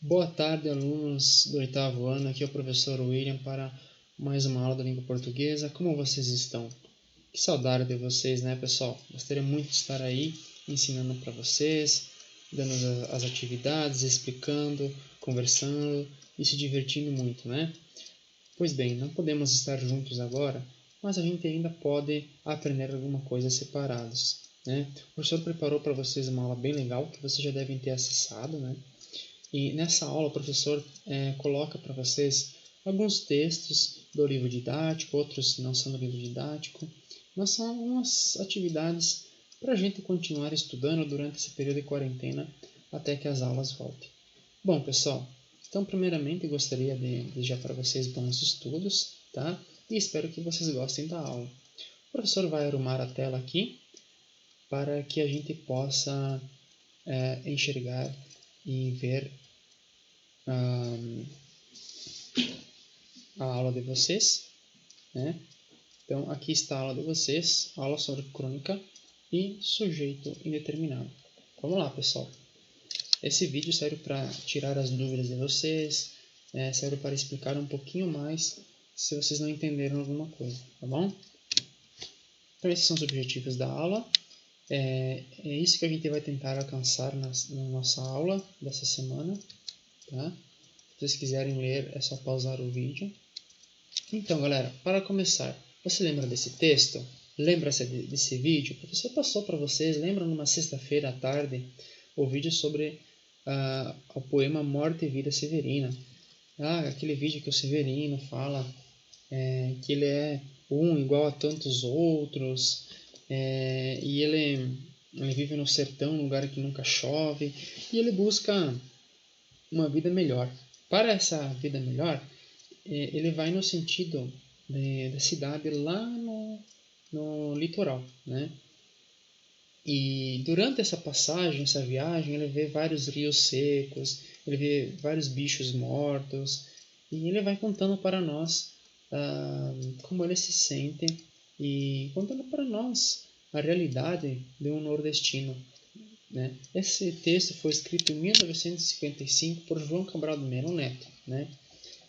Boa tarde, alunos do oitavo ano. Aqui é o professor William para mais uma aula da língua portuguesa. Como vocês estão? Que saudade de vocês, né, pessoal? Gostaria muito de estar aí ensinando para vocês, dando as atividades, explicando, conversando e se divertindo muito, né? Pois bem, não podemos estar juntos agora, mas a gente ainda pode aprender alguma coisa separados, né? O professor preparou para vocês uma aula bem legal que vocês já devem ter acessado, né? E nessa aula o professor coloca para vocês alguns textos do livro didático, outros não são do livro didático, mas são algumas atividades para a gente continuar estudando durante esse período de quarentena até que as aulas voltem. Bom, pessoal, então primeiramente gostaria de desejar para vocês bons estudos, tá? E espero que vocês gostem da aula. O professor vai arrumar a tela aqui para que a gente possa enxergar e ver a aula de vocês, né? Então, aqui está a aula de vocês, aula sobre crônica e sujeito indeterminado. Vamos lá, pessoal. Esse vídeo serve para tirar as dúvidas de vocês, serve para explicar um pouquinho mais se vocês não entenderam alguma coisa, tá bom? Então, esses são os objetivos da aula. É isso que a gente vai tentar alcançar na nossa aula dessa semana, tá? Se vocês quiserem ler, é só pausar o vídeo. Então, galera, para começar, você lembra desse texto? Lembra-se desse vídeo? O professor passou para vocês, lembram numa sexta-feira à tarde, o vídeo sobre o poema Morte e Vida Severina. Aquele vídeo que o Severino fala que ele é um igual a tantos outros, e ele vive no sertão, um lugar que nunca chove, e ele busca uma vida melhor. Para essa vida melhor, ele vai no sentido da cidade lá no litoral, né? E durante essa passagem, essa viagem, ele vê vários rios secos, ele vê vários bichos mortos, e ele vai contando para nós como ele se sente e contando para nós a realidade de um nordestino, né? Esse texto foi escrito em 1955 por João Cabral de Melo Neto, né?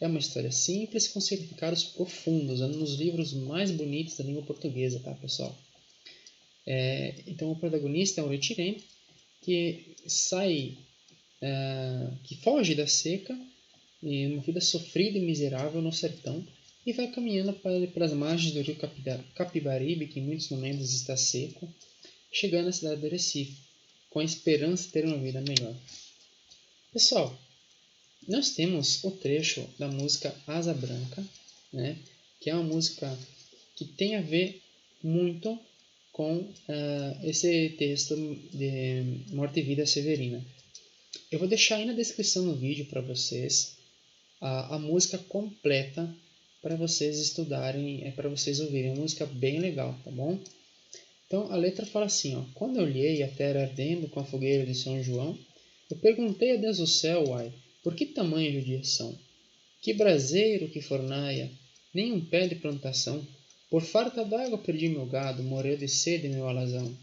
É uma história simples com significados profundos, um dos livros mais bonitos da língua portuguesa, tá, pessoal? Então, o protagonista é um retirante que que foge da seca, em uma vida sofrida e miserável no sertão, e vai caminhando pelas margens do rio Capibaribe, que em muitos momentos está seco, chegando à cidade de Recife, com a esperança de ter uma vida melhor. Pessoal, nós temos o trecho da música Asa Branca, né, que é uma música que tem a ver muito com esse texto de Morte e Vida Severina. Eu vou deixar aí na descrição do vídeo para vocês a música completa para vocês estudarem, para vocês ouvirem. É uma música bem legal, tá bom? Então a letra fala assim, ó: quando eu olhei a terra ardendo com a fogueira de São João, eu perguntei a Deus do céu, uai, por que tamanha judiação? Que braseiro, que fornaia, nem um pé de plantação. Por farta d'água perdi meu gado, morreu de sede meu alazão.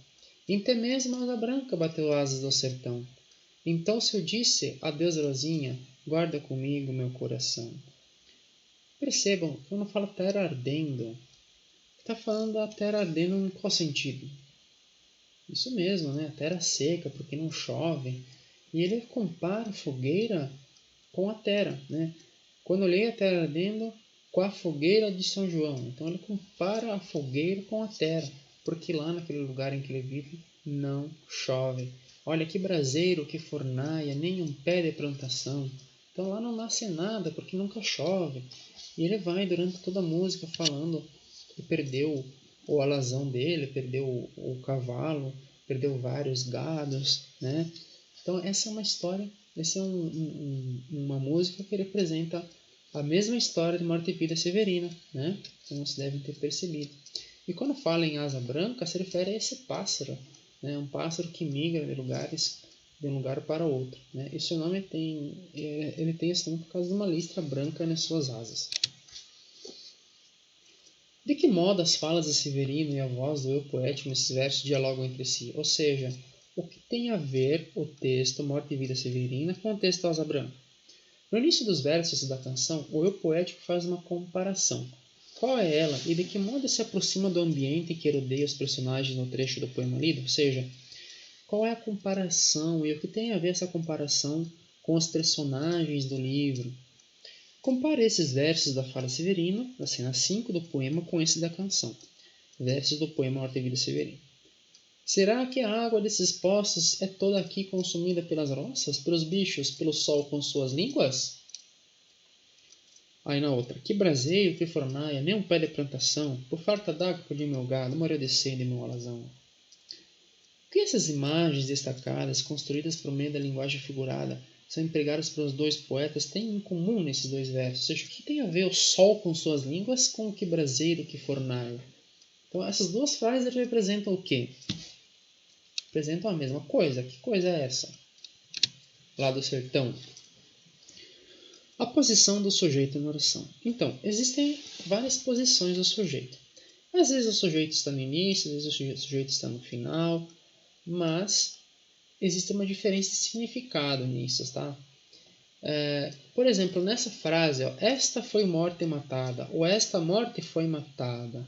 Inte mesmo a asa branca bateu asas do sertão. Então se eu disse, adeus rosinha, guarda comigo meu coração. Percebam, quando fala terra ardendo, está falando da terra ardendo em qual sentido? Isso mesmo, né? A terra seca, porque não chove. E ele compara a fogueira com a terra, né? Quando olhei a terra ardendo com a fogueira de São João. Então ele compara a fogueira com a terra, porque lá naquele lugar em que ele vive não chove. Olha que braseiro, que fornaia, nem um pé de plantação. Então lá não nasce nada, porque nunca chove. E ele vai durante toda a música falando que perdeu o alazão dele, perdeu o cavalo, perdeu vários gados, né? Então essa é uma história, essa é uma música que representa a mesma história de Morte e Vida Severina, né? Como vocês devem ter percebido. E quando fala em asa branca, se refere a esse pássaro, né? Um pássaro que migra de um lugar para outro, né? E seu nome ele tem esse nome por causa de uma listra branca nas suas asas. De que modo as falas de Severino e a voz do eu poético nesses versos dialogam entre si? Ou seja, o que tem a ver o texto Morte e Vida Severina com o texto Asa Branca? No início dos versos da canção, o eu poético faz uma comparação. Qual é ela e de que modo se aproxima do ambiente que rodeia os personagens no trecho do poema lido? Ou seja, qual é a comparação e o que tem a ver essa comparação com os personagens do livro? Compare esses versos da Fala Severino, da cena 5 do poema, com esse da canção. Versos do poema Horta e Vida Severino. Será que a água desses poços é toda aqui consumida pelas roças, pelos bichos, pelo sol com suas línguas? Aí na outra, que braseio, que fornaia, nem um pé de plantação, por farta d'água perdi meu gado, morreu de sede meu alazão. O que essas imagens destacadas, construídas por meio da linguagem figurada, são empregadas pelos dois poetas, têm em comum nesses dois versos? Ou seja, o que tem a ver o sol com suas línguas com o que braseiro, que fornaia? Então essas duas frases representam o quê? Representam a mesma coisa. Que coisa é essa? Lá do sertão. A posição do sujeito na oração. Então, existem várias posições do sujeito. Às vezes o sujeito está no início, às vezes o sujeito está no final, mas existe uma diferença de significado nisso, tá? Por exemplo, nessa frase, ó, esta foi morta e matada, ou esta morte foi matada.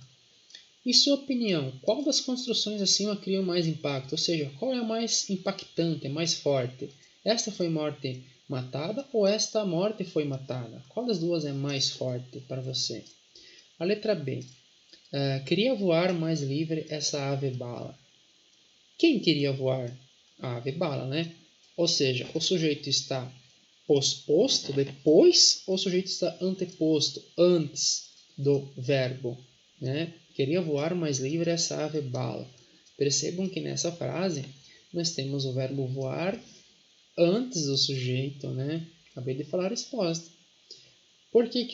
Em sua opinião, qual das construções acima cria mais impacto? Ou seja, qual é a mais impactante, mais forte? Esta foi morte matada ou esta morte foi matada? Qual das duas é mais forte para você? A letra B. Queria voar mais livre essa ave bala. Quem queria voar? A ave bala, né? Ou seja, o sujeito está posposto depois ou o sujeito está anteposto antes do verbo, né? Queria voar mais livre essa ave bala. Percebam que nessa frase nós temos o verbo voar antes do sujeito, né? Acabei de falar a resposta. Por que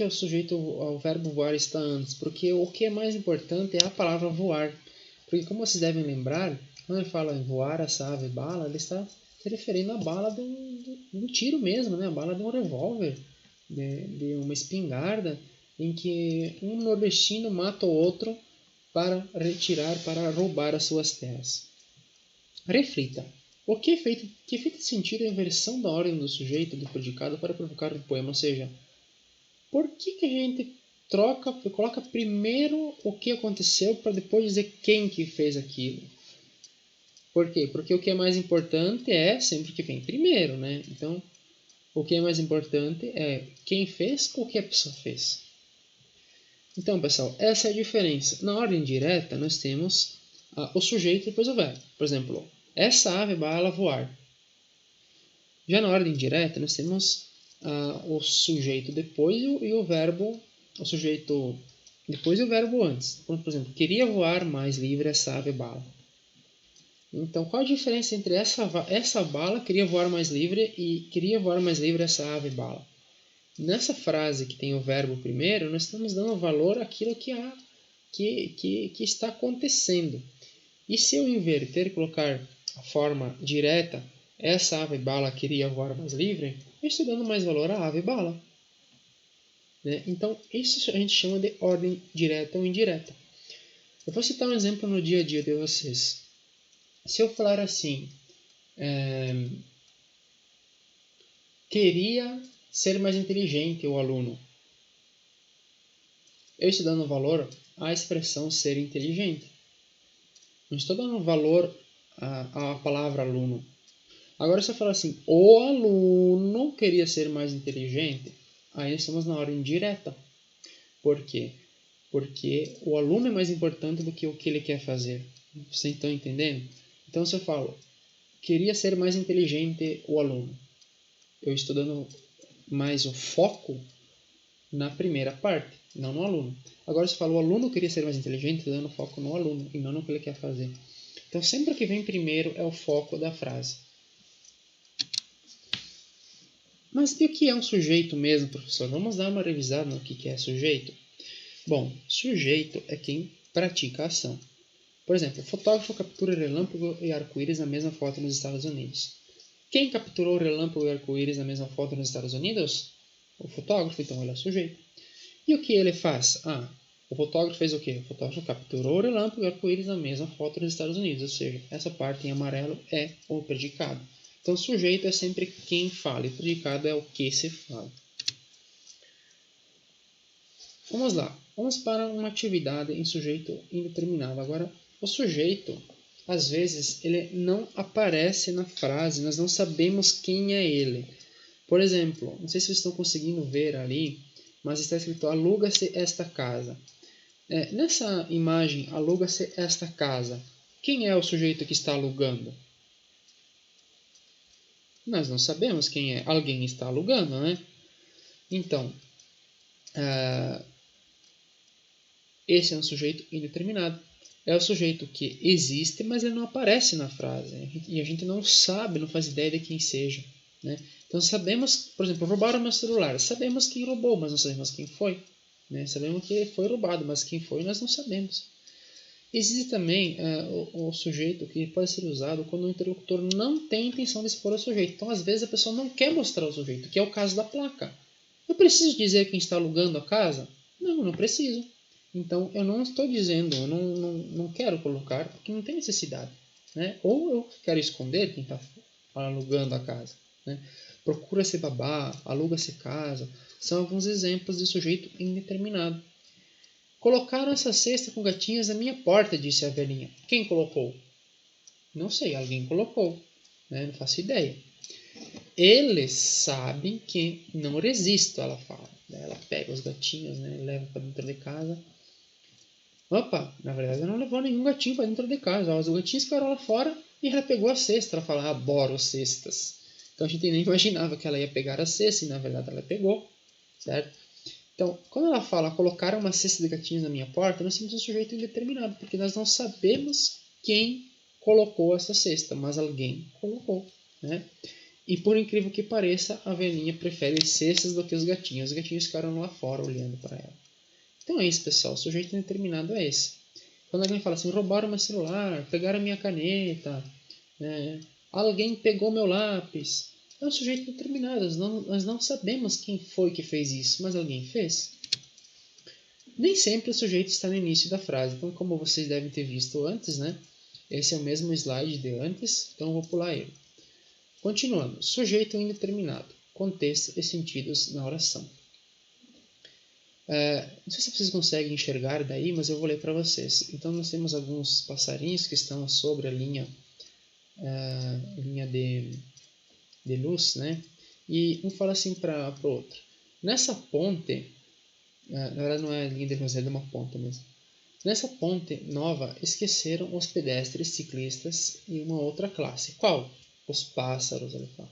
o verbo voar está antes? Porque o que é mais importante é a palavra voar. Porque como vocês devem lembrar, quando ele fala em voar essa ave bala, ele está se referindo à bala de um tiro mesmo, né? A bala de um revólver, de uma espingarda, em que um nordestino mata o outro para roubar as suas terras. Reflita. O que efeito sentido a inversão da ordem do sujeito do predicado para provocar o poema? Ou seja, por que a gente coloca primeiro o que aconteceu para depois dizer quem que fez aquilo? Por quê? Porque o que é mais importante é sempre que vem primeiro, né? Então, o que é mais importante é quem fez ou o que a pessoa fez. Então, pessoal, essa é a diferença. Na ordem direta, nós temos o sujeito e depois o verbo. Por exemplo, essa ave bala voar. Já na ordem direta, nós temos o sujeito depois e o verbo, o sujeito depois e o verbo antes. Por exemplo, queria voar mais livre essa ave bala. Então, qual a diferença entre essa bala, queria voar mais livre, e queria voar mais livre essa ave bala? Nessa frase que tem o verbo primeiro, nós estamos dando valor àquilo que está acontecendo. E se eu inverter e colocar a forma direta, essa ave bala queria voar mais livre, eu estou dando mais valor à ave bala. Né? Então, isso a gente chama de ordem direta ou indireta. Eu vou citar um exemplo no dia a dia de vocês. Se eu falar assim, queria ser mais inteligente o aluno, eu estou dando valor à expressão ser inteligente. Não estou dando valor à palavra aluno. Agora, se eu falar assim, o aluno queria ser mais inteligente, aí estamos na ordem direta. Por quê? Porque o aluno é mais importante do que o que ele quer fazer. Vocês estão entendendo? Então, se eu falo, queria ser mais inteligente o aluno, eu estou dando mais o foco na primeira parte, não no aluno. Agora, se eu falo, o aluno queria ser mais inteligente, estou dando foco no aluno e não no que ele quer fazer. Então, sempre o que vem primeiro é o foco da frase. Mas e o que é um sujeito mesmo, professor? Vamos dar uma revisada no que é sujeito? Bom, sujeito é quem pratica a ação. Por exemplo, o fotógrafo captura relâmpago e arco-íris na mesma foto nos Estados Unidos. Quem capturou o relâmpago e arco-íris na mesma foto nos Estados Unidos? O fotógrafo, então ele é o sujeito. E o que ele faz? O fotógrafo fez o quê? O fotógrafo capturou o relâmpago e arco-íris na mesma foto nos Estados Unidos. Ou seja, essa parte em amarelo é o predicado. Então, sujeito é sempre quem fala e predicado é o que se fala. Vamos lá. Vamos para uma atividade em sujeito indeterminado. Agora, o sujeito, às vezes, ele não aparece na frase. Nós não sabemos quem é ele. Por exemplo, não sei se vocês estão conseguindo ver ali, mas está escrito aluga-se esta casa. Nessa imagem, aluga-se esta casa. Quem é o sujeito que está alugando? Nós não sabemos quem é. Alguém está alugando, né? Então, esse é um sujeito indeterminado. É o sujeito que existe, mas ele não aparece na frase. E a gente não sabe, não faz ideia de quem seja. Né? Então sabemos, por exemplo, roubaram meu celular. Sabemos quem roubou, mas não sabemos quem foi. Né? Sabemos que foi roubado, mas quem foi nós não sabemos. Existe também o sujeito que pode ser usado quando o interlocutor não tem intenção de expor o sujeito. Então, às vezes, a pessoa não quer mostrar o sujeito, que é o caso da placa. Eu preciso dizer quem está alugando a casa? Não preciso. Então, eu não estou dizendo, eu não quero colocar, porque não tem necessidade. Né? Ou eu quero esconder quem está alugando a casa. Né? Procura-se babá, aluga-se casa. São alguns exemplos de sujeito indeterminado. Colocaram essa cesta com gatinhas na minha porta, disse a velhinha. Quem colocou? Não sei, alguém colocou. Né? Não faço ideia. Eles sabem que não resisto, ela fala. Ela pega os gatinhos, né? Leva para dentro de casa. Opa, na verdade ela não levou nenhum gatinho para dentro de casa. Os gatinhos ficaram lá fora e ela pegou a cesta. Ela fala, adoro cestas. Então a gente nem imaginava que ela ia pegar a cesta e na verdade ela pegou. Certo? Então, quando ela fala colocar uma cesta de gatinhos na minha porta, nós temos um sujeito indeterminado, porque nós não sabemos quem colocou essa cesta, mas alguém colocou. Né? E por incrível que pareça, a velhinha prefere cestas do que os gatinhos. Os gatinhos ficaram lá fora olhando para ela. Então é isso, pessoal. O sujeito indeterminado é esse. Quando alguém fala assim, roubaram meu celular, pegaram minha caneta, alguém pegou meu lápis, é um sujeito determinado. Nós não sabemos quem foi que fez isso, mas alguém fez. Nem sempre o sujeito está no início da frase. Então, como vocês devem ter visto antes, né? Esse é o mesmo slide de antes, então eu vou pular ele. Continuando. Sujeito indeterminado. Contexto e sentidos na oração. Não sei se vocês conseguem enxergar daí, mas eu vou ler para vocês. Então, nós temos alguns passarinhos que estão sobre a linha de luz, né? E um fala assim para o outro. Nessa ponte, na verdade não é linha de luz, é de uma ponta mesmo. Nessa ponte nova esqueceram os pedestres, ciclistas e uma outra classe. Qual? Os pássaros, ele fala.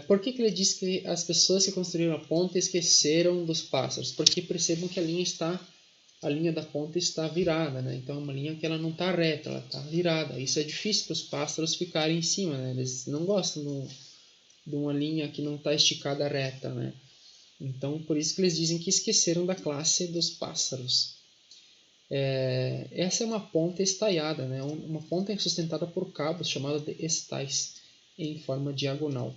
Por que ele diz que as pessoas que construíram a ponte esqueceram dos pássaros? Porque percebam que a linha da ponte está virada, né? Então é uma linha que ela não está reta, ela está virada. Isso é difícil para os pássaros ficarem em cima, né? Eles não gostam de uma linha que não está esticada reta, né? Então por isso que eles dizem que esqueceram da classe dos pássaros. Essa é uma ponte estaiada, né? Uma ponte sustentada por cabos chamada de estais, em forma diagonal.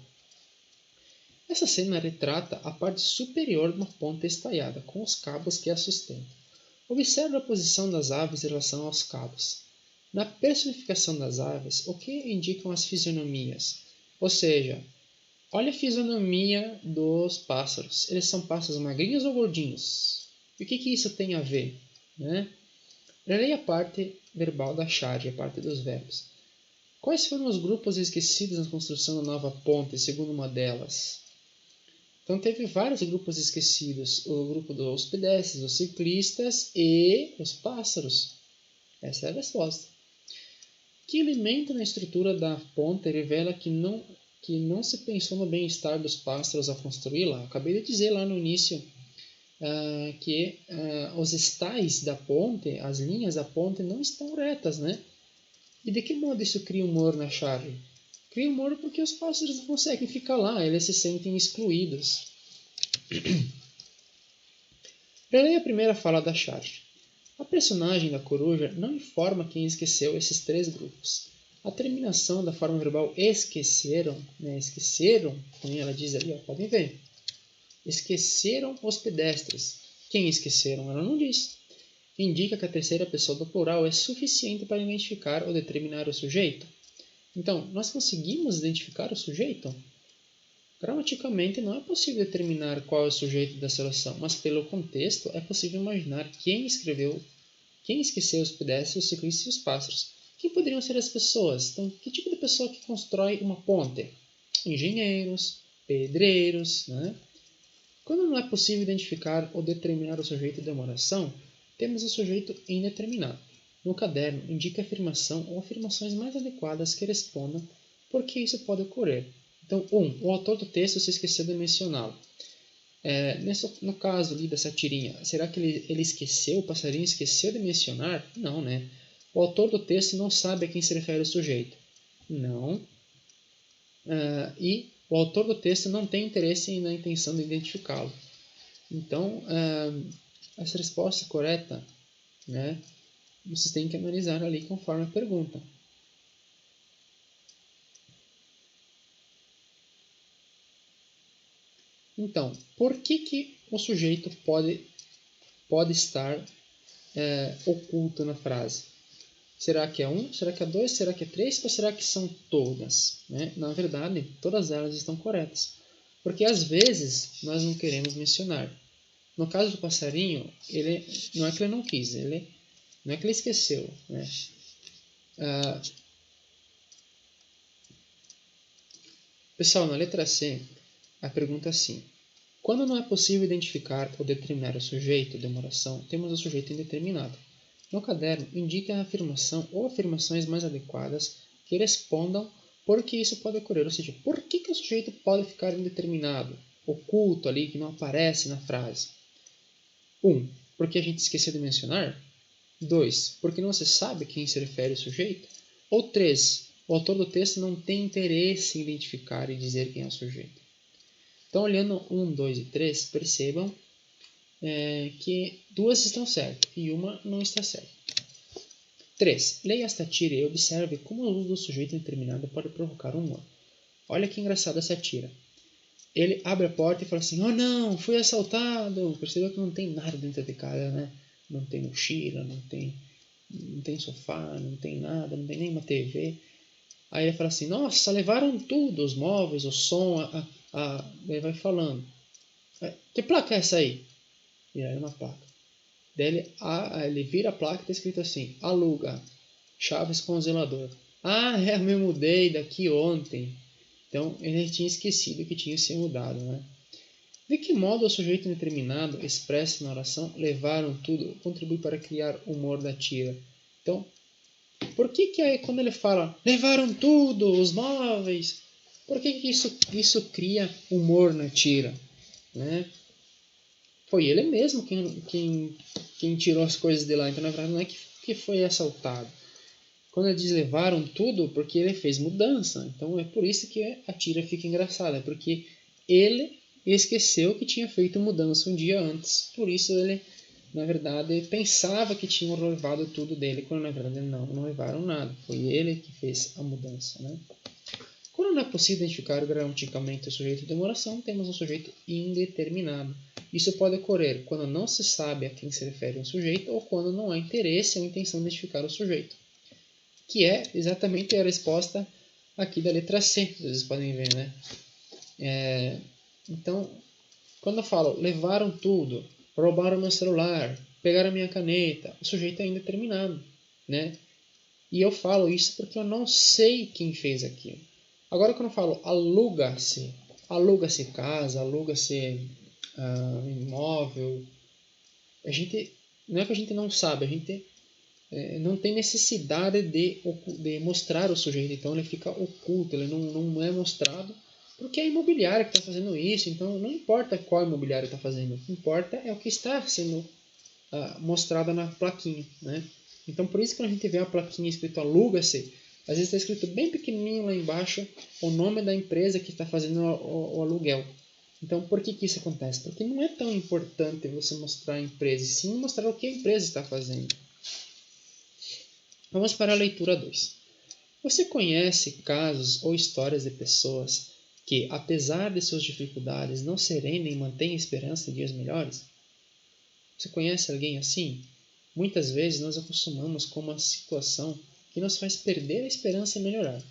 Essa cena retrata a parte superior de uma ponte estaiada, com os cabos que a sustentam. Observe a posição das aves em relação aos cabos. Na personificação das aves, o que indicam as fisionomias? Ou seja, olha a fisionomia dos pássaros. Eles são pássaros magrinhos ou gordinhos? E o que isso tem a ver? Né? Leia a parte verbal da charge, a parte dos verbos. Quais foram os grupos esquecidos na construção da nova ponte, segundo uma delas? Então teve vários grupos esquecidos. O grupo dos pedestres, os ciclistas e os pássaros. Essa é a resposta. Que elemento na estrutura da ponte revela que não se pensou no bem-estar dos pássaros ao construí-la? Acabei de dizer lá no início que os estais da ponte, as linhas da ponte não estão retas, né? E de que modo isso cria humor na charge? Cria humor porque os pássaros não conseguem ficar lá, eles se sentem excluídos. Releia a primeira fala da charge. A personagem da coruja não informa quem esqueceu esses três grupos. A terminação da forma verbal esqueceram, né? Esqueceram, como ela diz ali, podem ver. Esqueceram os pedestres. Quem esqueceram? Ela não diz. Indica que a terceira pessoa do plural é suficiente para identificar ou determinar o sujeito. Então, nós conseguimos identificar o sujeito? Gramaticalmente não é possível determinar qual é o sujeito dessa oração, mas pelo contexto é possível imaginar quem esqueceu os pedestres, os ciclistas e os pássaros. Quem poderiam ser as pessoas? Então, que tipo de pessoa que constrói uma ponte? Engenheiros, pedreiros, né? Quando não é possível identificar ou determinar o sujeito de uma oração, temos o sujeito indeterminado. No caderno, indica a afirmação ou afirmações mais adequadas que respondam por que isso pode ocorrer. Então, 1. O autor do texto se esqueceu de mencioná-lo. No caso ali dessa tirinha, será que ele esqueceu, o passarinho esqueceu de mencionar? Não, né? O autor do texto não sabe a quem se refere o sujeito. Não. E o autor do texto não tem interesse na intenção de identificá-lo. Então, essa resposta correta, né, vocês têm que analisar ali conforme a pergunta. Então, por que o sujeito pode estar oculto na frase? Será que é 1? Será que é 2? Será que é 3? Ou será que são todas? Né? Na verdade, todas elas estão corretas. Porque às vezes nós não queremos mencionar. No caso do passarinho, não é que ele não quis, não é que ele esqueceu. Né? Pessoal, na letra C, a pergunta é assim. Quando não é possível identificar ou determinar o sujeito de uma oração, temos o sujeito indeterminado. No caderno, indique a afirmação ou afirmações mais adequadas que respondam por que isso pode ocorrer. Ou seja, por que o sujeito pode ficar indeterminado, oculto ali, que não aparece na frase. 1. Porque a gente esqueceu de mencionar. 2. Porque não se sabe a quem se refere o sujeito. Ou 3. O autor do texto não tem interesse em identificar e dizer quem é o sujeito. Então, olhando 1, 2 e 3, percebam que 2 estão certas e uma não está certa. 3. Leia esta tira e observe como o uso do sujeito indeterminado pode provocar humor. Olha que engraçada essa tira. Ele abre a porta e fala assim, oh não, fui assaltado. Percebeu que não tem nada dentro de casa, né? Não tem mochila, não tem sofá, não tem nada, não tem nem uma TV. Aí ele fala assim, nossa, levaram tudo, os móveis, o som, ele vai falando. Que placa é essa aí? E aí uma placa. Daí ele vira a placa e está escrito assim, aluga, chaves congelador. Eu me mudei daqui ontem. Então ele tinha esquecido que tinha se mudado, né? De que modo o sujeito indeterminado expressa na oração levaram tudo contribui para criar humor da tira? Então, por que aí quando ele fala levaram tudo, os móveis, por que isso cria humor na tira? Né? Foi ele mesmo quem tirou as coisas de lá, então na verdade não é que foi assaltado. Quando ele diz levaram tudo, porque ele fez mudança, então é por isso que a tira fica engraçada, porque ele esqueceu que tinha feito mudança um dia antes, por isso ele, na verdade, pensava que tinham levado tudo dele, quando na verdade não levaram nada, foi ele que fez a mudança. Né? Quando não é possível identificar gramaticalmente o sujeito de uma oração, temos um sujeito indeterminado. Isso pode ocorrer quando não se sabe a quem se refere um sujeito ou quando não há interesse ou intenção de identificar o sujeito, que é exatamente a resposta aqui da letra C, vocês podem ver, né? Então, quando eu falo levaram tudo, roubaram meu celular, pegaram minha caneta, o sujeito é indeterminado, né? E eu falo isso porque eu não sei quem fez aquilo. Agora, quando eu falo aluga-se casa, aluga-se imóvel, não é que a gente não sabe, a gente não tem necessidade de mostrar o sujeito, então ele fica oculto, ele não é mostrado, porque é a imobiliária que está fazendo isso, então não importa qual imobiliária está fazendo, o que importa é o que está sendo mostrado na plaquinha, né? Então por isso que quando a gente vê a plaquinha escrito aluga-se, às vezes está escrito bem pequenininho lá embaixo o nome da empresa que está fazendo o aluguel. Então por que isso acontece? Porque não é tão importante você mostrar a empresa, e sim mostrar o que a empresa está fazendo. Vamos para a leitura 2. Você conhece casos ou histórias de pessoas que, apesar de suas dificuldades, não se rendem e mantêm esperança de dias melhores? Você conhece alguém assim? Muitas vezes nós acostumamos com uma situação que nos faz perder a esperança em melhorar.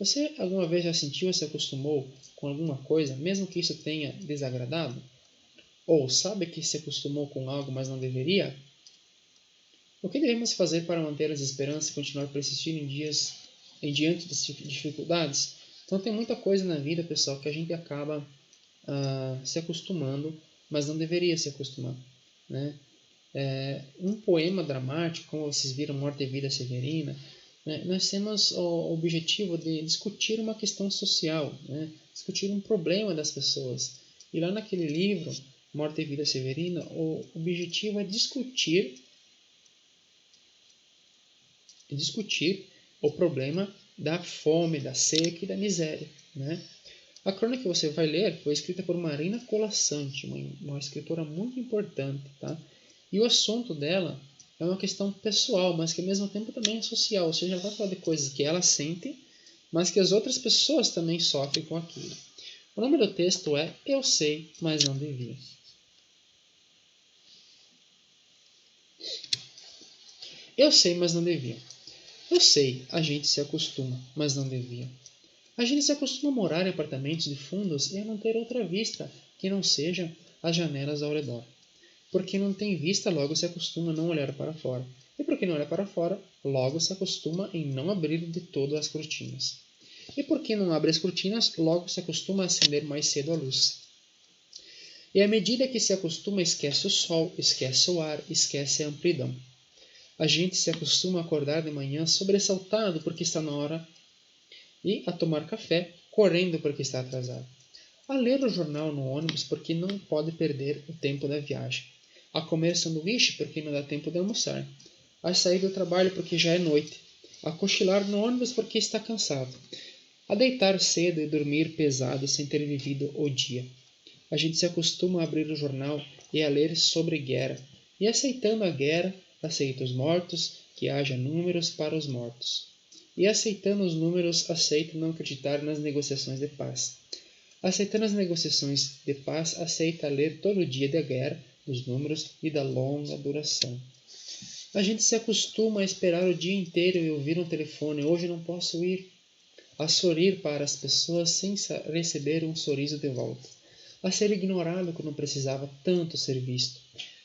Você alguma vez já sentiu ou se acostumou com alguma coisa, mesmo que isso tenha desagradado? Ou sabe que se acostumou com algo, mas não deveria? O que devemos fazer para manter as esperanças e continuar persistindo em diante das dificuldades? Então tem muita coisa na vida, pessoal, que a gente acaba se acostumando, mas não deveria se acostumar, né? Um poema dramático, como vocês viram, Morte e Vida Severina, né? Nós temos o objetivo de discutir uma questão social, né? Discutir um problema das pessoas. E lá naquele livro, Morte e Vida Severina, o objetivo é discutir o problema da fome, da seca e da miséria, né? A crônica que você vai ler foi escrita por Marina Colasanti, uma escritora muito importante, tá? E o assunto dela é uma questão pessoal, mas que ao mesmo tempo também é social, ou seja, ela vai falar de coisas que ela sente, mas que as outras pessoas também sofrem com aquilo. O nome do texto é Eu Sei, Mas Não Devia. Eu sei, mas não devia. Eu sei, a gente se acostuma, mas não devia. A gente se acostuma a morar em apartamentos de fundos e a não ter outra vista que não sejam as janelas ao redor. Porque não tem vista, logo se acostuma a não olhar para fora. E porque não olha para fora, logo se acostuma em não abrir de todo as cortinas. E porque não abre as cortinas, logo se acostuma a acender mais cedo a luz. E à medida que se acostuma, esquece o sol, esquece o ar, esquece a amplidão. A gente se acostuma a acordar de manhã sobressaltado porque está na hora e a tomar café correndo porque está atrasado. A ler o jornal no ônibus porque não pode perder o tempo da viagem. A comer sanduíche porque não dá tempo de almoçar. A sair do trabalho porque já é noite. A cochilar no ônibus porque está cansado. A deitar cedo e dormir pesado sem ter vivido o dia. A gente se acostuma a abrir o jornal e a ler sobre guerra. E aceitando a guerra, aceita os mortos, que haja números para os mortos. E aceitando os números, aceita não acreditar nas negociações de paz. Aceitando as negociações de paz, aceita ler todo dia da guerra, dos números e da longa duração. A gente se acostuma a esperar o dia inteiro e ouvir um telefone. Hoje não posso ir. A sorrir para as pessoas sem receber um sorriso de volta. A ser ignorado quando precisava tanto ser visto.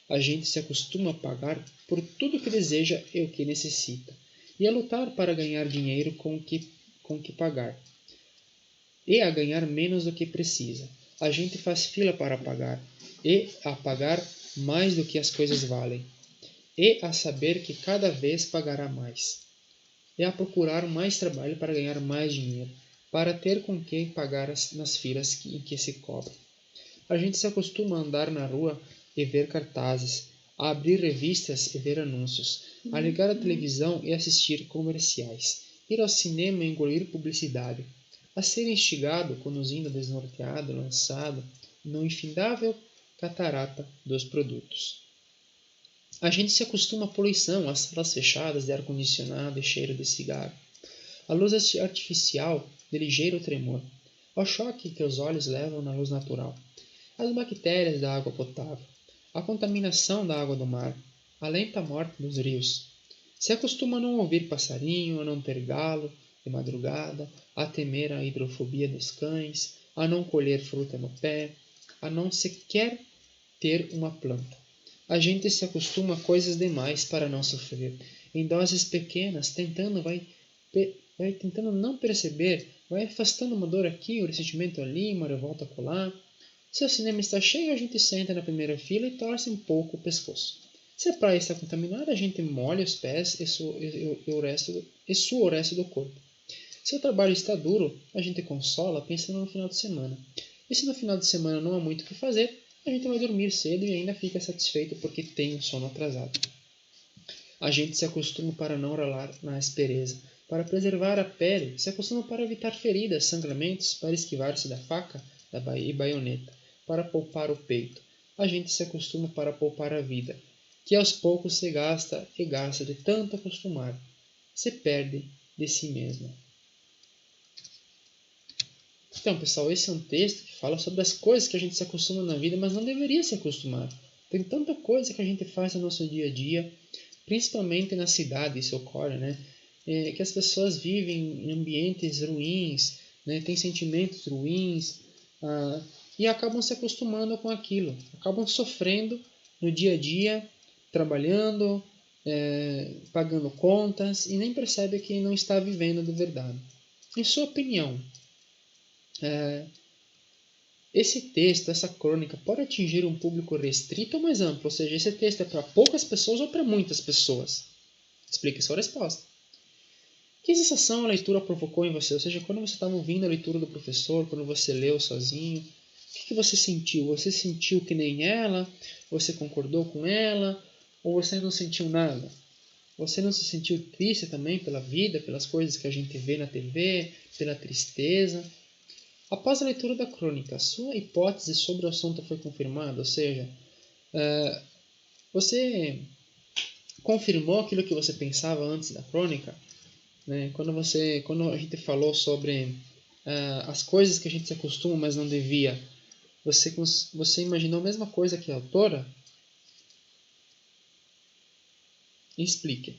A gente se acostuma a pagar por tudo que deseja e o que necessita. E a lutar para ganhar dinheiro com que pagar. E a ganhar menos do que precisa. A gente faz fila para pagar, e a pagar mais do que as coisas valem, e a saber que cada vez pagará mais, e a procurar mais trabalho para ganhar mais dinheiro, para ter com que pagar nas filas em que se cobra. A gente se acostuma a andar na rua e ver cartazes, a abrir revistas e ver anúncios, a ligar a televisão e assistir comerciais, ir ao cinema e engolir publicidade, a ser instigado, conduzindo desnorteado, lançado no infindável catarata dos produtos. A gente se acostuma à poluição, às salas fechadas de ar-condicionado e cheiro de cigarro, à luz artificial de ligeiro tremor, ao choque que os olhos levam na luz natural, às bactérias da água potável, à contaminação da água do mar, à lenta morte dos rios. Se acostuma a não ouvir passarinho, a não ter galo de madrugada, a temer a hidrofobia dos cães, a não colher fruta no pé, a não sequer ter uma planta. A gente se acostuma a coisas demais para não sofrer, em doses pequenas, vai tentando não perceber, vai afastando uma dor aqui, um ressentimento ali, uma revolta acolá. Se o cinema está cheio, a gente senta na primeira fila e torce um pouco o pescoço. Se a praia está contaminada, a gente molha os pés e sua o resto do corpo. Se o trabalho está duro, a gente consola pensando no final de semana. E se no final de semana não há muito o que fazer, a gente vai dormir cedo e ainda fica satisfeito porque tem um sono atrasado. A gente se acostuma para não ralar na aspereza, para preservar a pele, se acostuma para evitar feridas, sangramentos, para esquivar-se da faca e baioneta, para poupar o peito. A gente se acostuma para poupar a vida, que aos poucos se gasta e gasta de tanto acostumar, se perde de si mesma. Então, pessoal, esse é um texto que fala sobre as coisas que a gente se acostuma na vida, mas não deveria se acostumar. Tem tanta coisa que a gente faz no nosso dia a dia, principalmente na cidade, isso ocorre, né? que as pessoas vivem em ambientes ruins, né, têm sentimentos ruins, e acabam se acostumando com aquilo, acabam sofrendo no dia a dia, trabalhando, pagando contas e nem percebe que não está vivendo de verdade. Em sua opinião, esse texto, essa crônica, pode atingir um público restrito ou mais amplo? Ou seja, esse texto é para poucas pessoas ou para muitas pessoas? Explique sua resposta. Que sensação a leitura provocou em você? Ou seja, quando você estava ouvindo a leitura do professor, quando você leu sozinho, o que você sentiu? Você sentiu que nem ela? Você concordou com ela? Ou você não sentiu nada? Você não se sentiu triste também pela vida, pelas coisas que a gente vê na TV, pela tristeza? Após a leitura da crônica, sua hipótese sobre o assunto foi confirmada? Ou seja, você confirmou aquilo que você pensava antes da crônica? Né? Quando a gente falou sobre as coisas que a gente se acostuma, mas não devia, você imaginou a mesma coisa que a autora? Explique.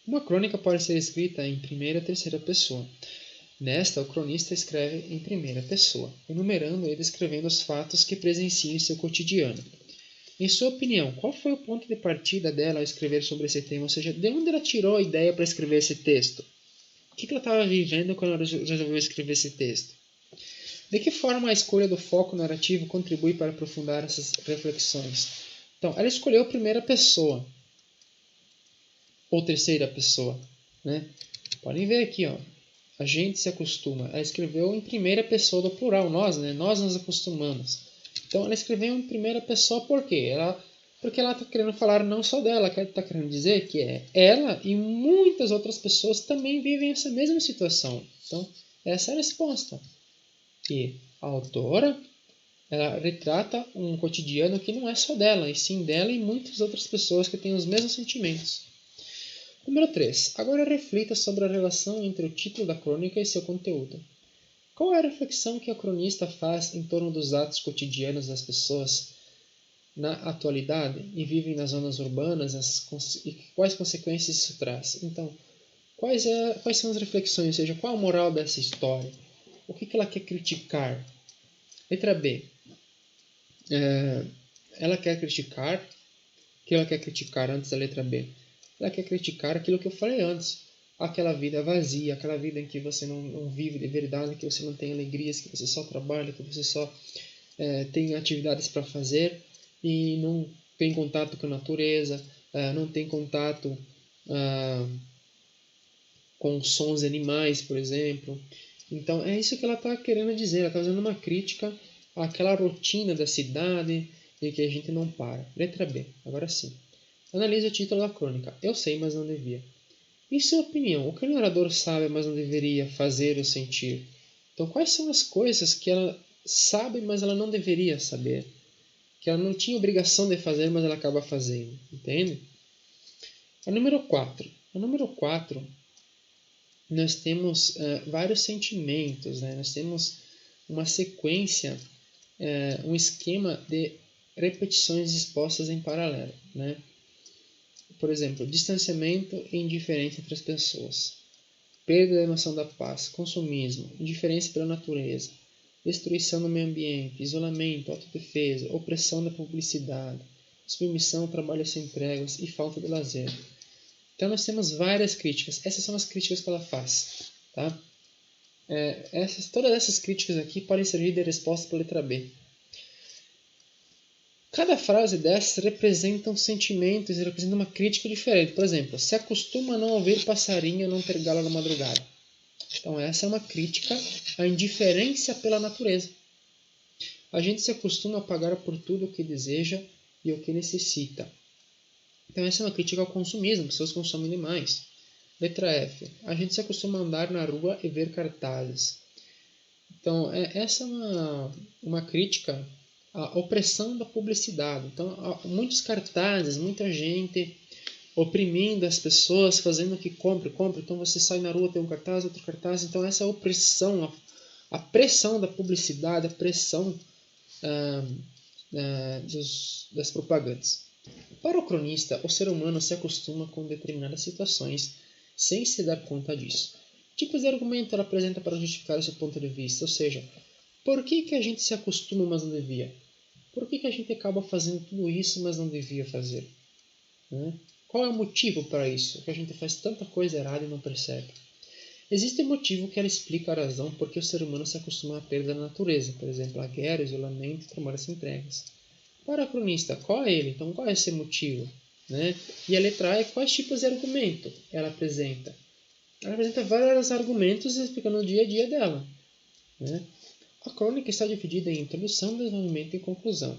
Uma crônica pode ser escrita em primeira e terceira pessoa. Nesta, o cronista escreve em primeira pessoa, enumerando e descrevendo os fatos que presencia em seu cotidiano. Em sua opinião, qual foi o ponto de partida dela ao escrever sobre esse tema? Ou seja, de onde ela tirou a ideia para escrever esse texto? O que ela estava vivendo quando ela resolveu escrever esse texto? De que forma a escolha do foco narrativo contribui para aprofundar essas reflexões? Então, ela escolheu a primeira pessoa, ou terceira pessoa, né? Podem ver aqui, ó. A gente se acostuma. Ela escreveu em primeira pessoa do plural, nós, né? Nós nos acostumamos. Então, ela escreveu em primeira pessoa por quê? Porque ela está querendo falar não só dela, ela está querendo dizer que ela e muitas outras pessoas também vivem essa mesma situação. Então, essa é a resposta. Que a autora, ela retrata um cotidiano que não é só dela, e sim dela e muitas outras pessoas que têm os mesmos sentimentos. Número 3. Agora reflita sobre a relação entre o título da crônica e seu conteúdo. Qual é a reflexão que a cronista faz em torno dos atos cotidianos das pessoas na atualidade e vivem nas zonas urbanas e quais consequências isso traz? Então, quais são as reflexões, ou seja, qual a moral dessa história? O que ela quer criticar? Letra B. Ela quer criticar. O que ela quer criticar antes da letra B? Ela quer criticar aquilo que eu falei antes. Aquela vida vazia, aquela vida em que você não vive de verdade, que você não tem alegrias, que você só trabalha, que você só tem atividades para fazer e não tem contato com a natureza, não tem contato com sons de animais, por exemplo. Então é isso que ela está querendo dizer. Ela está fazendo uma crítica àquela rotina da cidade e que a gente não para. Letra B. Agora sim. Analise o título da crônica. Eu sei, mas não devia. Em sua opinião, o que o narrador sabe, mas não deveria fazer ou sentir? Então, quais são as coisas que ela sabe, mas ela não deveria saber? Que ela não tinha obrigação de fazer, mas ela acaba fazendo. Entende? A número 4. A número 4, nós temos vários sentimentos, né? Nós temos uma sequência, um esquema de repetições dispostas em paralelo, né? Por exemplo, distanciamento e indiferença entre as pessoas, perda da noção da paz, consumismo, indiferença pela natureza, destruição do meio ambiente, isolamento, autodefesa, opressão da publicidade, submissão ao trabalho sem tréguas e falta de lazer. Então nós temos várias críticas. Essas são as críticas que ela faz. Tá? Todas essas críticas aqui podem servir de resposta para a letra B. Cada frase dessas representa um sentimento e representa uma crítica diferente. Por exemplo, se acostuma a não ouvir passarinho ou não ter galo na madrugada. Então essa é uma crítica à indiferença pela natureza. A gente se acostuma a pagar por tudo o que deseja e o que necessita. Então essa é uma crítica ao consumismo, pessoas consomem demais. Letra F. A gente se acostuma a andar na rua e ver cartazes. Então essa é uma crítica à opressão da publicidade. Então há muitos cartazes, muita gente oprimindo as pessoas, fazendo que compre. Então você sai na rua, tem um cartaz, outro cartaz. Então essa opressão, a pressão da publicidade, a pressão das propagandas. Para o cronista, o ser humano se acostuma com determinadas situações sem se dar conta disso. Tipos de argumento ela apresenta para justificar o seu ponto de vista, ou seja, por que a gente se acostuma, mas não devia? Por que a gente acaba fazendo tudo isso, mas não devia fazer? Né? Qual é o motivo para isso? Que a gente faz tanta coisa errada e não percebe. Existe um motivo que ela explica a razão por que o ser humano se acostuma à perda da natureza, por exemplo, a guerra, isolamento e trabalhos sem entregas. Para a cronista, qual é ele? Então, qual é esse motivo? Né? E a letra A é quais tipos de argumento ela apresenta. Ela apresenta vários argumentos explicando o dia a dia dela. Né? A crônica está dividida em introdução, desenvolvimento e conclusão.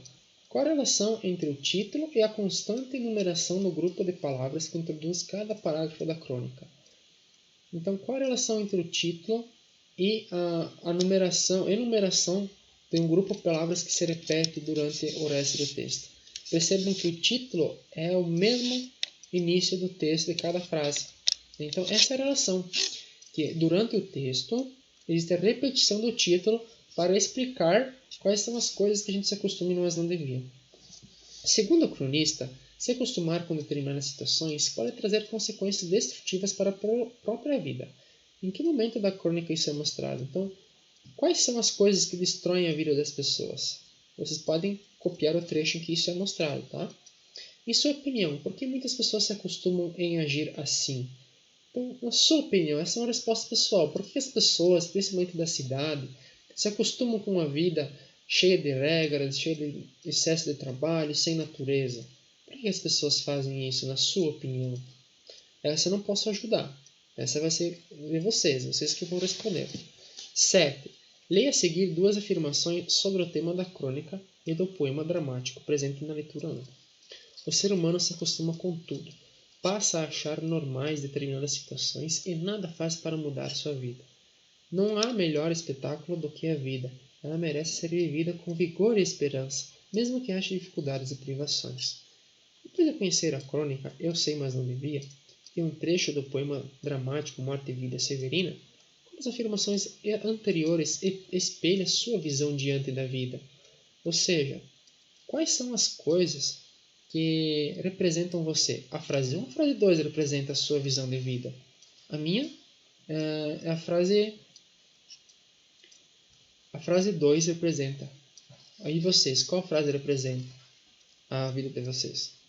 Qual a relação entre o título e a constante enumeração no grupo de palavras que introduz cada parágrafo da crônica? Então, qual a relação entre o título e a enumeração de um grupo de palavras que se repete durante o resto do texto? Percebam que o título é o mesmo início do texto de cada frase. Então, essa é a relação, que durante o texto existe a repetição do título para explicar quais são as coisas que a gente se acostuma e não devia. Segundo o cronista, se acostumar com determinadas situações pode trazer consequências destrutivas para a própria vida. Em que momento da crônica isso é mostrado? Então, quais são as coisas que destroem a vida das pessoas? Vocês podem copiar o trecho em que isso é mostrado, tá? Em sua opinião, por que muitas pessoas se acostumam em agir assim? Então, na sua opinião, essa é uma resposta pessoal. Por que as pessoas, principalmente da cidade, se acostumam com uma vida cheia de regras, cheia de excesso de trabalho, sem natureza? Por que as pessoas fazem isso, na sua opinião? Essa eu não posso ajudar. Essa vai ser de vocês que vão responder. 7. Leia a seguir duas afirmações sobre o tema da crônica e do poema dramático presente na leitura 1. O ser humano se acostuma com tudo. Passa a achar normais determinadas situações e nada faz para mudar sua vida. Não há melhor espetáculo do que a vida. Ela merece ser vivida com vigor e esperança, mesmo que ache dificuldades e privações. Depois de conhecer a crônica Eu Sei, Mas Não Devia, e um trecho do poema dramático Morte e Vida Severina, como as afirmações anteriores espelham sua visão diante da vida. Ou seja, quais são as coisas que representam você? A frase 1 ou a frase 2 representa a sua visão de vida? A minha é a frase 2 representa. Aí vocês, qual frase representa a vida de vocês?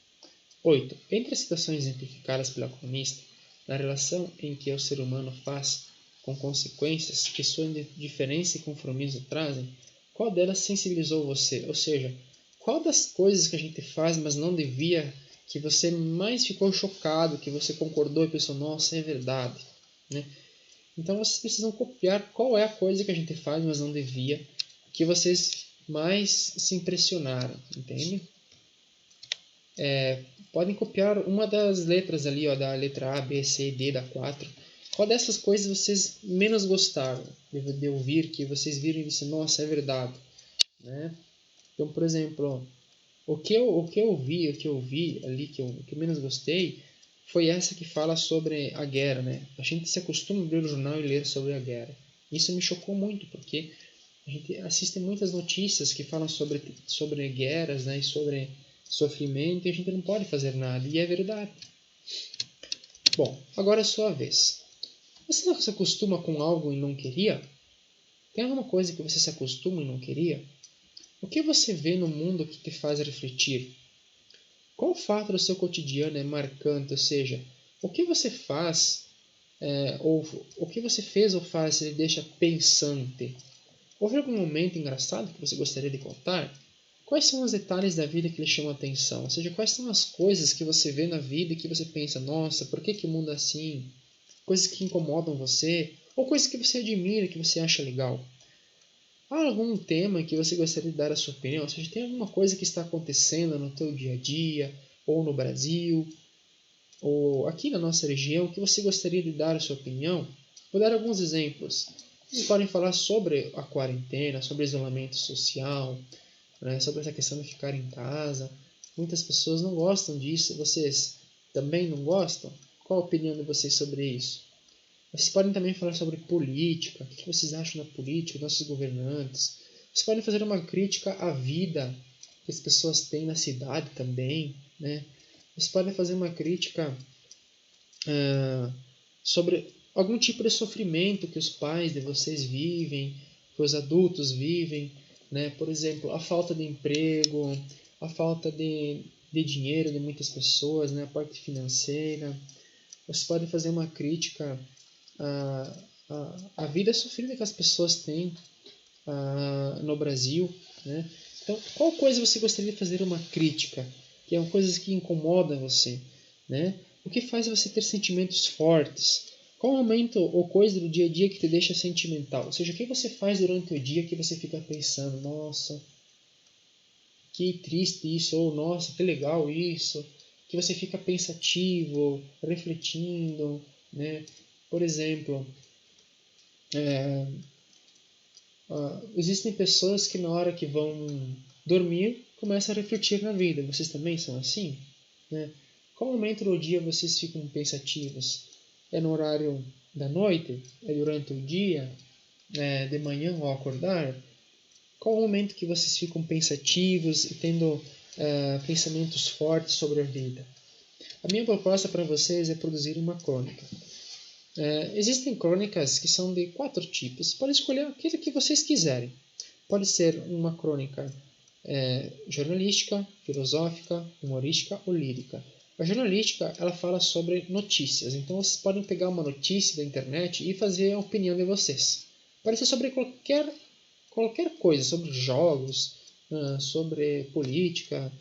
8. Entre as situações exemplificadas pela cronista, na relação em que o ser humano faz com consequências que sua indiferença e conformismo trazem, qual delas sensibilizou você? Ou seja, qual das coisas que a gente faz, mas não devia, que você mais ficou chocado, que você concordou e pensou, nossa, é verdade. Né? Então vocês precisam copiar qual é a coisa que a gente faz, mas não devia, que vocês mais se impressionaram, entende? Podem copiar uma das letras ali, ó, da letra A, B, C, D, da 4. Qual dessas coisas vocês menos gostaram de ouvir, que vocês viram e disseram, nossa, é verdade. Né? Então, por exemplo, o que eu vi ali, que eu menos gostei, foi essa que fala sobre a guerra. Né? A gente se acostuma a abrir o jornal e ler sobre a guerra. Isso me chocou muito, porque a gente assiste muitas notícias que falam sobre guerras, né, e sobre sofrimento, e a gente não pode fazer nada, e é verdade. Bom, agora é a sua vez. Você não se acostuma com algo e não queria? Tem alguma coisa que você se acostuma e não queria? O que você vê no mundo que te faz refletir? Qual fato do seu cotidiano é marcante? Ou seja, o que você faz, ou o que você fez ou faz, lhe deixa pensante? Houve algum momento engraçado que você gostaria de contar? Quais são os detalhes da vida que lhe chamam a atenção? Ou seja, quais são as coisas que você vê na vida e que você pensa, nossa, por que o mundo é assim? Coisas que incomodam você, ou coisas que você admira, que você acha legal. Há algum tema que você gostaria de dar a sua opinião? Ou seja, tem alguma coisa que está acontecendo no teu dia a dia, ou no Brasil, ou aqui na nossa região, que você gostaria de dar a sua opinião? Vou dar alguns exemplos. Vocês podem falar sobre a quarentena, sobre o isolamento social, né, sobre essa questão de ficar em casa. Muitas pessoas não gostam disso. Vocês também não gostam? Qual a opinião de vocês sobre isso? Vocês podem também falar sobre política. O que vocês acham da política, dos nossos governantes? Vocês podem fazer uma crítica à vida que as pessoas têm na cidade também. Né? Vocês podem fazer uma crítica sobre algum tipo de sofrimento que os pais de vocês vivem, que os adultos vivem, né? Por exemplo, a falta de emprego, a falta de dinheiro de muitas pessoas, né? A parte financeira. Vocês podem fazer uma crítica à vida sofrida que as pessoas têm no Brasil, né? Então, qual coisa você gostaria de fazer uma crítica? Que é uma coisa que incomoda você, né? O que faz você ter sentimentos fortes? Qual momento ou coisa do dia a dia que te deixa sentimental? Ou seja, o que você faz durante o dia que você fica pensando, nossa, que triste isso, ou nossa, que legal isso, que você fica pensativo, refletindo, né? Por exemplo, existem pessoas que na hora que vão dormir começam a refletir na vida. Vocês também são assim? Né? Qual momento do dia vocês ficam pensativos? É no horário da noite? É durante o dia? É de manhã ao acordar? Qual o momento que vocês ficam pensativos e tendo pensamentos fortes sobre a vida? A minha proposta para vocês é produzir uma crônica. Existem crônicas que são de 4 tipos. Podem escolher aquilo que vocês quiserem. Pode ser uma crônica jornalística, filosófica, humorística ou lírica. A jornalística ela fala sobre notícias. Então vocês podem pegar uma notícia da internet e fazer a opinião de vocês. Pode ser sobre qualquer coisa, sobre jogos, sobre política,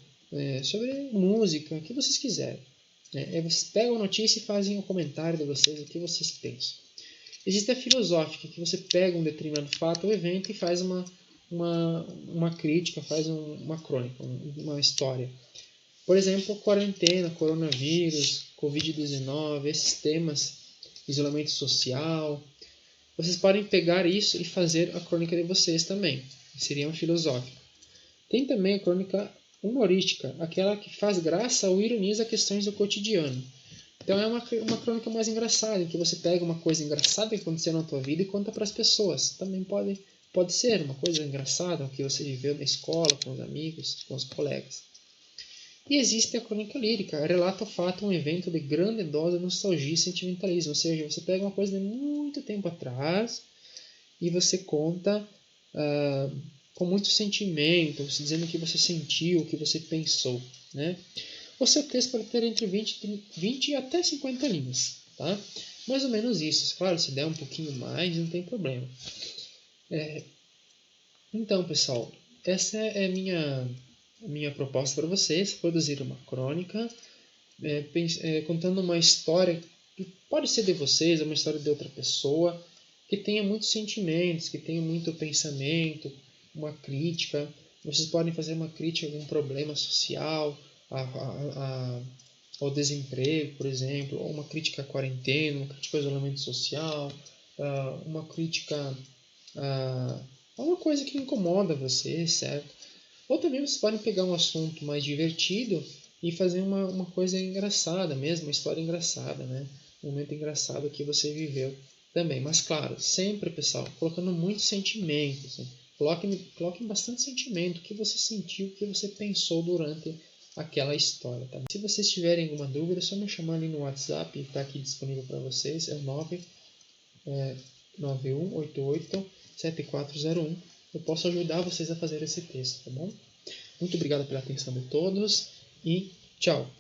sobre música, o que vocês quiserem. Vocês pegam a notícia e fazem um comentário de vocês, o que vocês pensam. Existe a filosófica, que você pega um determinado fato ou evento e faz uma crítica, faz uma crônica, uma história. Por exemplo, quarentena, coronavírus, Covid-19, esses temas, isolamento social. Vocês podem pegar isso e fazer a crônica de vocês também. Seria uma filosófica. Tem também a crônica humorística, aquela que faz graça ou ironiza questões do cotidiano. Então é uma crônica mais engraçada, em que você pega uma coisa engraçada que aconteceu na tua vida e conta para as pessoas. Também pode ser uma coisa engraçada, o que você viveu na escola, com os amigos, com os colegas. E existe a crônica lírica, relata o fato, um evento de grande dose de nostalgia e sentimentalismo. Ou seja, você pega uma coisa de muito tempo atrás e você conta com muito sentimento, dizendo o que você sentiu, o que você pensou, né? O seu texto pode ter entre 20 e até 50 linhas, tá? Mais ou menos isso. Claro, se der um pouquinho mais, não tem problema. Então, pessoal, essa é a minha proposta para vocês, produzir uma crônica, contando uma história que pode ser de vocês, uma história de outra pessoa, que tenha muitos sentimentos, que tenha muito pensamento, uma crítica. Vocês podem fazer uma crítica a algum problema social, ao desemprego, por exemplo, ou uma crítica à quarentena, uma crítica ao isolamento social, uma crítica a uma coisa que incomoda você, certo? Ou também vocês podem pegar um assunto mais divertido e fazer uma coisa engraçada mesmo, uma história engraçada, né? Um momento engraçado que você viveu também. Mas claro, sempre, pessoal, colocando muito sentimento. Assim. Coloquem bastante sentimento, o que você sentiu, o que você pensou durante aquela história. Tá? Se vocês tiverem alguma dúvida, é só me chamar ali no WhatsApp, está aqui disponível para vocês, é o 9188-7401. Eu posso ajudar vocês a fazer esse texto, tá bom? Muito obrigado pela atenção de todos e tchau!